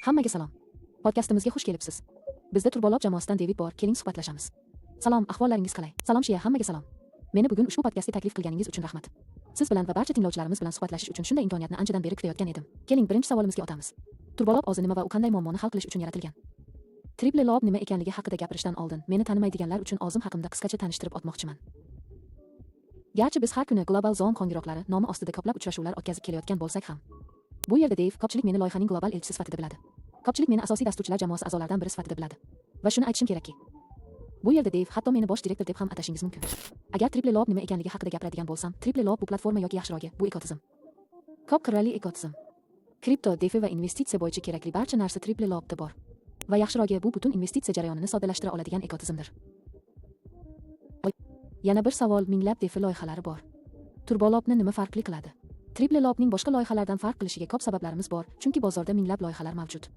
Hammaga salom. Podkastimizga xush kelibsiz. Bizda Turbolob jamoasidan David bor, keling suhbatlashamiz. Salom, ahvollaringiz qalay? Salom Shiya, hammaga salom. Meni bugun ushbu podkastga taklif qilganingiz uchun rahmat. Siz bilan va barcha tinglovchilarimiz bilan suhbatlashish uchun shunday imkoniyatni anchadan beri kutayotgan edim. Keling, birinchi savolimizga o'tamiz. Turbolob o'zi nima va u qanday muammoni hal qilish uchun yaratilgan? Triple lob nima ekanligi haqida gapirishdan oldin, meni tanimaydiganlar uchun o'zim haqimda qisqacha tanishtirib o'tmoqchiman. Garchi biz har kuni Global Zone qo'ng'iroqlari nomi ostida ko'plab uchrashuvlar o'tkazib kelayotgan bo'lsak ham, bu yerda Dave ko'pchilik meni loyihaning global elchisi sifatida biladi. Ko'pchilik meni asosiy dasturchilar jamoasi a'zolaridan biri sifatida biladi. Va shuni aytishim kerakki, bu yerda Dave hatto meni bosh direktor deb ham atashingiz mumkin. Agar Triple lob nima ekanligi haqida gapiradigan bo'lsam, Triple lob bu platforma yoki yaxshirog'i, bu ekotizm. Ko'p qirrali ekotizm. Kripto, DeFi va investitsiya bo'yicha kerakli barcha narsa Triple lobda bor. Va yaxshirog'i, bu butun investitsiya jarayonini soddalashtira oladigan ekotizmdir. Yana bir savol, minglab DeFi loyihalari bor. Turbolobni nima farqli qiladi? Triple lobning boshqa loyihalardan farq qilishiga ko'p sabablarimiz bor, chunki bozorda minglab loyihalar mavjud.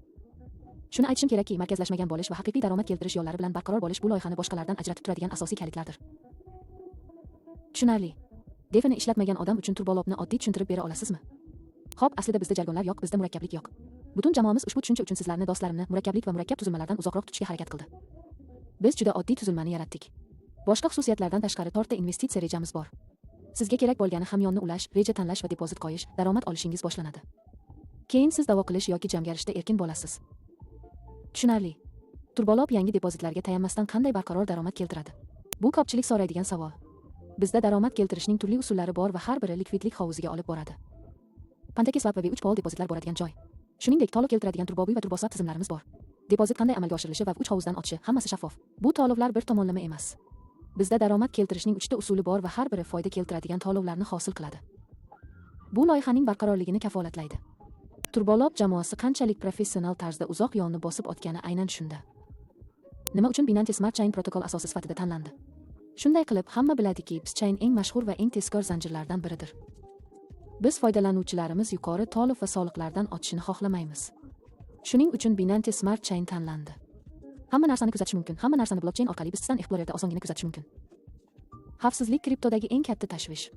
Shuni aytishim kerakki, markazlashmagan bo'lish va haqiqiy daromad keltirish yo'llari bilan barqaror bo'lish bu loyihani boshqalardan ajratib turadigan asosiy kalitlardir. Tushunarli. DeFi'ni ishlatmagan odam uchun turbolobni oddiy tushuntirib bera olasizmi? Xo'p, aslida bizda jargonlar yo'q, bizda murakkablik yo'q. Butun jamoamiz ushbu tushuncha uchun sizlarni, do'stlarimni murakkablik va murakkab tuzilmalardan uzoqroq tutishga harakat qildi. Biz juda oddiy tuzilmani yaratdik. Boshqa xususiyatlardan tashqari to'rtta investitsiya rejamiz bor. Sizga kerak bo'lgani hamyonni ulash, reja tanlash va depozit qo'yish, daromad olishingiz boshlanadi. Keyin siz da'vo qilish yoki jamg'arishda erkin bo'lasiz. Tushunarli. Turbolob yangi depozitlarga tayanmasdan qanday barqaror daromad keltiradi? Bu ko'pchilik so'raydigan savol. Bizda daromad keltirishning turli usullari bor va har biri likvidlik hovuziga olib boradi. Pancakeswap va V3 Pool depozitlar boradigan joy. Shuningdek, to'lov keltiradigan turbobiy va turbosat tizimlarimiz bor. Depozit qanday amalga oshirilishi va V3 hovuzdan o'tishi hammasi shaffof. Bu to'lovlar bir tomonlama emas. Bizda daromad keltirishning 3 ta usuli bor va har biri foyda keltiradigan to'lovlarni hosil qiladi. Bu loyihaning barqarorligini kafolatlaydi. Turbolob jamoasi qanchalik professional tarzda uzoq yo'lni bosib o'tgani aynan shunda. Nima uchun Binance Smart Chain protokol asosi sifatida tanlandi? Shunday qilib, hamma biladiki, BitChain eng mashhur va eng tezkor zanjirlardan biridir. Biz foydalanuvchilarimiz yuqori to'lov va soliqlardan o'tishini xohlamaymiz. Shuning uchun Binance Smart Chain tanlandi. Hamma narsani kuzatish mumkin. Hamma narsani blockchain orqali bizdan Explorerda osongina kuzatish mumkin. Xavfsizlik kriptodagi eng katta tashvish.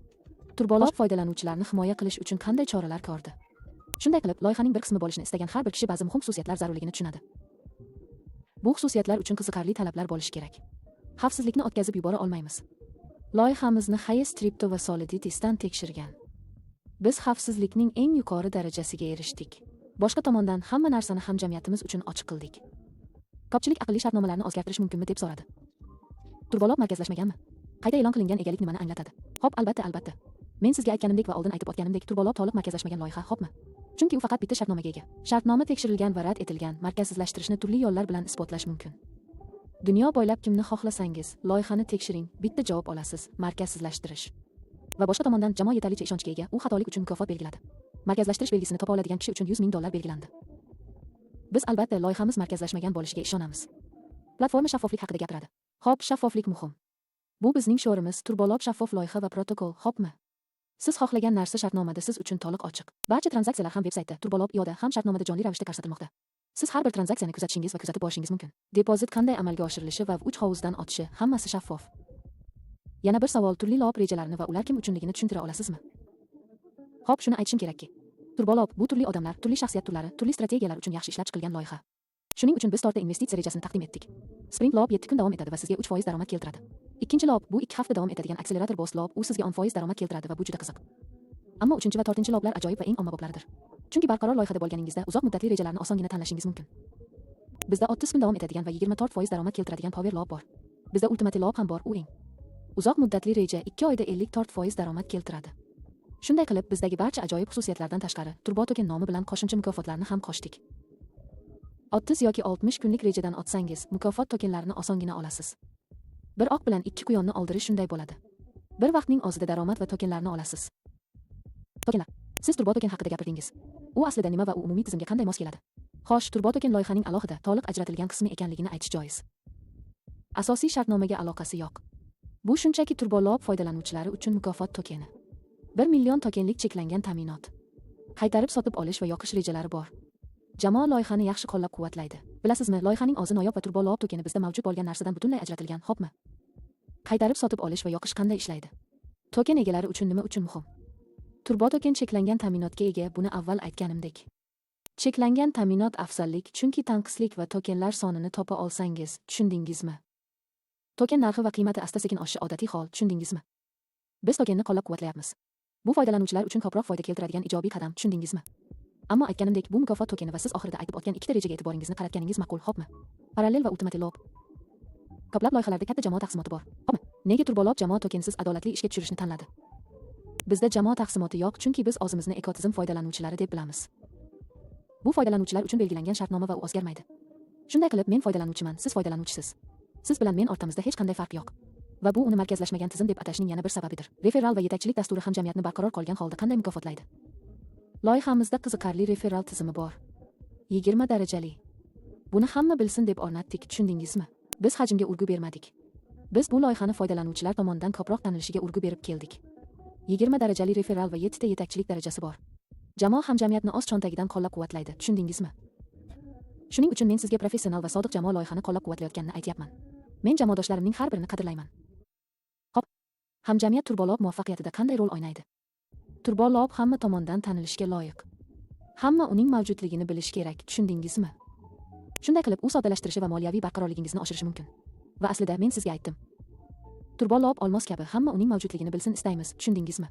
Turbolob foydalanuvchilarni himoya qilish uchun qanday choralar ko'rdi? Shunday qilib, loyihaning bir qismi bo'lishini istagan har bir kishi ba'zi muhim xususiyatlar zarurligini tushunadi. Bu xususiyatlar uchun qiziqarli talablar bo'lishi kerak. Xavfsizlikni o'tkazib yubora olmaymiz. Loyihamizni Highest Crypto va Solidity-dan tekshirgan. Biz xavfsizlikning eng yuqori darajasiga erishdik. Boshqa tomondan hamma narsani hamjamiyatimiz uchun ochiq qildik. Ko'pchilik aqlli shartnomalarni o'zgartirish mumkinmi deb so'radi. Turbolob markazlashmaganmi? Qayta e'lon qilingan egalik nimani anglatadi? Xo'p, albatta. Men sizga aytganimdek va oldin aytib o'tganimdek, Turbolob to'liq markazlashmagan loyiha, xo'pmi? Chunki u faqat bitta shartnomaga ega. Shartnoma tekshirilgan va rad etilgan, markazlashtirishni turli yo'llar bilan isbotlash mumkin. Dunyo bo'ylab kimni xohlasangiz, loyihani tekshiring, bitta javob olasiz: markazsizlashtirish. Va boshqa tomondan jamoa yetarlicha ishonchga ega, u xatolik uchun mukofot belgiladi. Markazlashtirish belgisini topa oladigan kishi uchun $100,000 belgilandi. Biz albatta loyihamiz markazlashmagan bo'lishiga ishonamiz. Platforma shaffoflik haqida gapiradi. Xo'p, shaffoflik muhim. Bu bizning sho'rimiz, Turbolob shaffof loyiha va protokol, xo'pmi? Siz xohlagan narsa shartnomada siz uchun to'liq ochiq. Barcha tranzaksiyalar ham veb-saytda, Turbolob IO'da ham shartnomada jonli ravishda ko'rsatilmoqda. Siz har bir tranzaksiyani kuzatishingiz va kuzatib borishingiz mumkin. Depozit qanday amalga oshirilishi va V3 hovuzdan o'tishi hammasi shaffof. Yana bir savol, turli lob rejalarini va ular kim uchunligini tushuntira olasizmi? Xo'p, shuni aytishim kerakki, Turbolob bu turli odamlar, turli shaxsiyat turlari, turli strategiyalar uchun yaxshi ishlab chiqilgan loyiha. Shuning uchun biz to'rtta investitsiya rejasini taqdim etdik. Sprint lob 7 kun davom etadi va sizga 3% daromad keltiradi. Ikkinchi lob bu 2 hafta davom etadigan akselerator boss lob, u sizga 10% daromad keltiradi va bu juda qiziq. Ammo 3 va 4 loblar ajoyib va eng ommaboplaridir. Chunki barqaror loyihada bo'lganingizda uzoq muddatli rejalarni osongina tanlashingiz mumkin. Bizda 30 kun davom etadigan va 24% daromad keltiradigan power lob bor. Bizda ultimate lob ham bor, u eng uzoq muddatli reja 2 oyda 54% daromad keltiradi. Shunday qilib, bizdagi barcha ajoyib xususiyatlardan tashqari, Turbo token nomi bilan qo'shimcha mukofotlarni ham qo'shdik. 30 yoki 60 kunlik rejadan o'tsangiz, mukofot tokenlarini osongina olasiz. Bir oq bilan 2 quyonni oldirish shunday bo'ladi. Bir vaqtning o'zida daromad va tokenlarni olasiz. Tokenlar. Siz Turbo token haqida gapirdingiz. U aslida nima va u umumiy tizimga qanday mos keladi? Xo'sh, Turbo token loyihaning alohida, to'liq ajratilgan qismi ekanligini aytish joiz. Asosiy shartnomaga aloqasi yo'q. Bu shunchaki Turbolob foydalanuvchilari uchun mukofot tokeni. 1 million tokenlik cheklangan ta'minot. Qaytarib sotib olish va yoqish rejalari bor. Jamoa loyihani yaxshi qo'llab-quvvatlaydi. Bilasizmi, loyihaning o'zi noyob va Turbolob tokeni bizda mavjud bo'lgan narsadan butunlay ajratilgan, xo'pmi? Qaytarib sotib olish va yoqish qanday ishlaydi? Token egalari uchun nima uchun muhim? Turbo token cheklangan ta'minotga ega, buni avval aytganimdek. Cheklangan ta'minot afzallik, chunki tanqislik va tokenlar sonini topa olsangiz, tushundingizmi? Token narxi va qiymati asta-sekin oshishi odatiy hol, tushundingizmi? Biz tokenni qo'llab-quvvatlayapmiz. Bu foydalanuvchilar uchun ko'proq foyda keltiradigan ijobiy qadam, tushundingizmi? Ammo aytganimdek, bu mukofot tokeni va siz oxirida aytib o'tgan ikkita rejaga e'tiboringizni qaratganingiz ma'qul, xo'pmi? Parallel va ultimate lob. Ko'plab loyihalarda katta jamoa taqsimoti bor, xo'pmi? Nega turbolob jamoa tokensiz adolatli ishga tushirishni tanladi? Bizda jamoa taqsimoti yo'q, chunki biz o'zimizni ekotizim foydalanuvchilari deb bilamiz. Bu foydalanuvchilar uchun belgilangan shartnoma va u o'zgarmaydi. Shunday qilib, men foydalanuvchiman, siz foydalanuvchisiz. Siz bilan men o'rtamizda hech qanday farq yo'q. Va bu uni markazlashmagan tizim deb atashning yana bir sababidir. Referal va yetakchilik dasturi hamjamiyatni barqaror qolgan holda qanday mukofotlaydi? Loyihamizda qiziqarli referal tizimi bor. 20 darajali. Buni hamma bilsin deb o'rnatdik, tushundingizmi? Biz hajmga urg'u bermadik. Biz bu loyihani foydalanuvchilar tomonidan ko'proq tanilishiga urg'u berib keldik. 20 darajali referal va 7 ta yetakchilik darajasi bor. Jamoa hamjamiyatni o'z cho'ntagidan qo'llab-quvvatlaydi, tushundingizmi? Shuning uchun men sizga professional va sodiq jamoa loyihani qo'llab-quvvatlayotganini aytyapman. Men jamoadoshlarimning har birini qadrlayman. Xo'p, hamjamiyat turbolob muvaffaqiyatida qanday rol o'ynaydi? Turbolob hamma tomonidan tanilishga loyiq. Hamma uning mavjudligini bilishi kerak, tushundingizmi? Shunday qilib, u soddalashtirishi va moliyaviy barqarorligingizni oshirishi mumkin. Va aslida men sizga aytdim. Turbolob olmos kabi hamma uning mavjudligini bilsin istaymiz, tushundingizmi?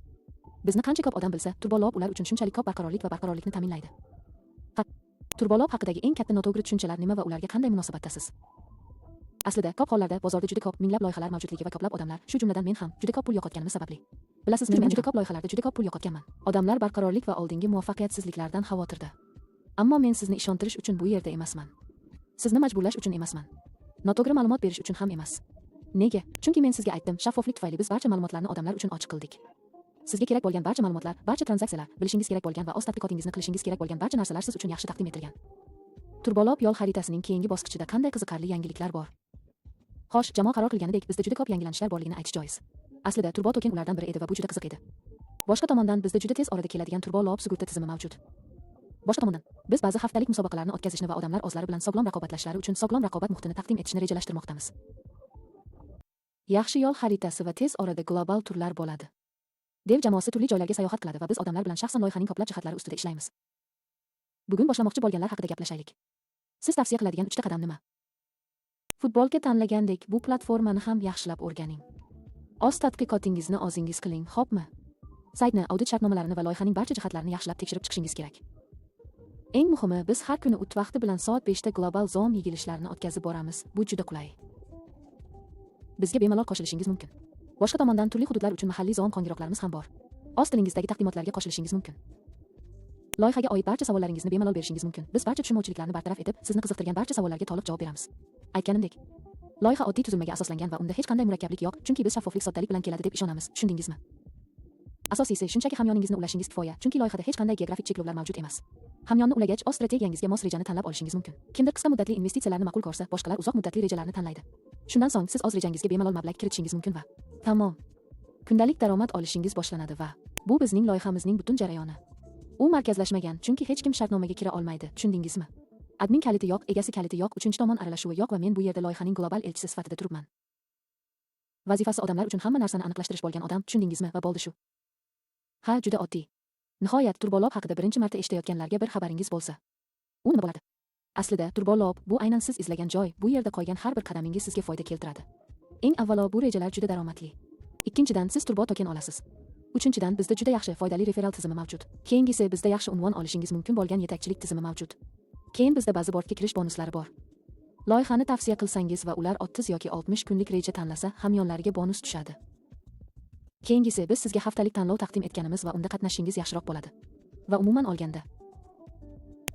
Bizni qancha ko'p odam bilsa, turbolob ular uchun shunchalik ko'p barqarorlik va barqarorlikni ta'minlaydi. Turbolob haqidagi eng katta noto'g'ri tushunchalar nima va ularga qanday munosabatdasiz? Aslida ko'p hollarda bozorda juda ko'p minglab loyihalar mavjudligi va ko'plab odamlar, shu jumladan men ham juda ko'p pul yo'qotganimiz sababli. Bilasizmi, men juda ko'p loyihalarda juda ko'p pul yo'qotganman. Odamlar barqarorlik va oldingi muvaffaqiyatsizliklardan xavotirda. Ammo men sizni ishontirish uchun bu yerda emasman. Sizni majburlash uchun emasman. Noto'g'ri ma'lumot berish uchun ham emas. Nega? Chunki men sizga aytdim, shaffoflik tufayli biz barcha ma'lumotlarni odamlar uchun ochiq qildik. Sizga kerak bo'lgan barcha ma'lumotlar, barcha tranzaksiyalar, bilishingiz kerak bo'lgan va o'z tadqiqotingizni qilishingiz kerak bo'lgan barcha narsalar siz uchun yaxshi taqdim etilgan. Turbolob yo'l xaritasining keyingi bosqichida qanday qiziqarli yangiliklar bor? Xo'sh, jamoa qaror qilganidek, bizda juda ko'p yangilanishlar borligini aytish joiz. Aslida turbo token ulardan biri edi va bu juda qiziq edi. Boshqa tomondan bizda juda tez orada keladigan turbolob sug'urta tizimi mavjud. Boshqa tomondan, biz ba'zi haftalik musobaqalarni o'tkazishni va odamlar o'zlari bilan sog'lom raqobatlashlari uchun sog'lom raqobat muhitini taqdim etishni rejalashtirmoqdamiz. Yaxshi yo'l xaritasi va tez orada global turlar bo'ladi. Dev jamoasi turli joylarga sayohat qiladi va biz odamlar bilan shaxsan loyihaning ko'plab jihatlari ustida ishlaymiz. Bugun boshlamoqchi bo'lganlar haqida gaplashaylik. Siz tavsiya qiladigan 3 ta qadam nima? Futbolga tanlagandek, bu platformani ham yaxshilab o'rganing. O'z tadqiqotingizni o'zingiz qiling, xo'pmi? Saytni, audit shartnomalarini va loyihaning barcha jihatlarini yaxshilab tekshirib chiqishingiz kerak. Eng muhimi, biz har kuni ut vaqti bilan soat 5 ta global zon yigilishlarini o'tkazib boramiz. Bu juda qulay. Bizga bemalol qo'shilishingiz mumkin. Boshqa tomondan turli hududlar uchun mahalliy zon qo'ng'iroqlarimiz ham bor. O'z tilingizdagi taqdimotlarga qo'shilishingiz mumkin. Loyihaga oid barcha savollaringizni bemalol berishingiz mumkin. Biz barcha tushunmovchiliklarni bartaraf etib, sizni qiziqtirgan barcha savollarga to'liq javob beramiz. Aytganimdek, loyiha oddiy tuzilmaga asoslangan va unda hech qanday murakkablik yo'q, chunki biz shaffoflik, soddalik bilan keladi deb ishonamiz. Tushundingizmi? Asosiysi, shunchaki hamyoningizni ulashingiz kifoya, chunki loyihada hech qanday geografik cheklovlar mavjud emas. Hamyonni ulagach, o'z strategiyangizga mos rejani tanlab olishingiz mumkin. Kimdir qisqa muddatli investitsiyalarni ma'qul ko'rsa, boshqalar uzoq muddatli rejalarni tanlaydi. Shundan so'ng siz o'z rejangizga bemalol mablag' kiritishingiz mumkin va tamom. Kundalik daromad olishingiz boshlanadi va bu bizning loyihamizning butun jarayoni. U markazlashmagan, chunki hech kim shartnomaga kira olmaydi. Tushundingizmi? Admin kaliti yo'q, egasi kaliti yo'q, uchinchi tomon aralashuvi yo'q va men bu yerda loyihaning global elchisi sifatida turibman. Vazifasi odamlar uchun hamma narsani aniqlashtirish bo'lgan odam, tushundingizmi? Va bo'ldi shu. Ha, juda oddiy. Nihoyat turbolob haqida birinchi marta eshitayotganlarga bir xabaringiz bo'lsa. U nima bo'ladi? Aslida turbolob bu aynan siz izlagan joy, bu yerda qo'ygan har bir qadamingiz sizga foyda keltiradi. Eng avvalo bu rejalar juda daromadli. Ikkinchidan siz turbo token olasiz. Uchinchidan bizda juda yaxshi foydali referal tizimi mavjud. Keyingisi bizda yaxshi unvon olishingiz mumkin bo'lgan yetakchilik tizimi mavjud. Keyin bizda ba'zi bortga kirish bonuslari bor. Loyihani tavsiya qilsangiz va ular 30 yoki 60 kunlik reja tanlasa, hamyonlariga bonus tushadi. Keyingisi biz sizga haftalik tanlov taqdim etganimiz va unda qatnashishingiz yaxshiroq bo'ladi. Va umuman olganda,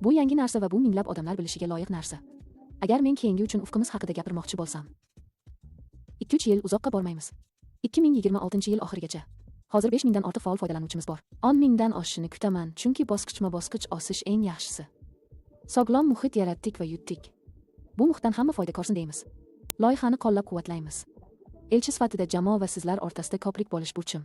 bu yangi narsa va bu minglab odamlar bilishiga loyiq narsa. Agar men keyingi uchun ufqimiz haqida gapirmoqchi bo'lsam, 2-3 yil uzoqqa bormaymiz. 2026-yil oxirigacha. Hozir 5000 dan ortiq faol foydalanuvchimiz bor. 10 000 dan oshishini kutaman, chunki bosqichma-bosqich o'sish eng yaxshisi. Sog'lom muhit yaratdik va yutdik. Bu muhitdan hamma foyda ko'rsin deymiz. Loyihani qo'llab-quvvatlaymiz. Elchi sifatida jamoa va sizlar o'rtasida ko'prik bo'lish burchim.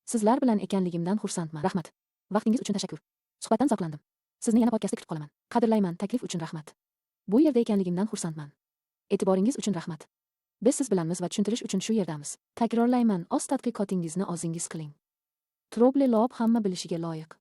Sizlar bilan ekanligimdan xursandman. Rahmat. Vaqtingiz uchun tashakkur. Suhbatdan zavqlandim. Sizni yana podkastda kutib qolaman. Qadrlayman, taklif uchun rahmat. Bu yerda ekanligimdan xursandman. E'tiboringiz uchun rahmat. Biz siz bilanmiz va tushuntirish uchun shu yerdamiz. Takrorlayman, o'z tadqiqotingizni o'zingiz qiling. Troble Lob hamma bilishiga loyiq.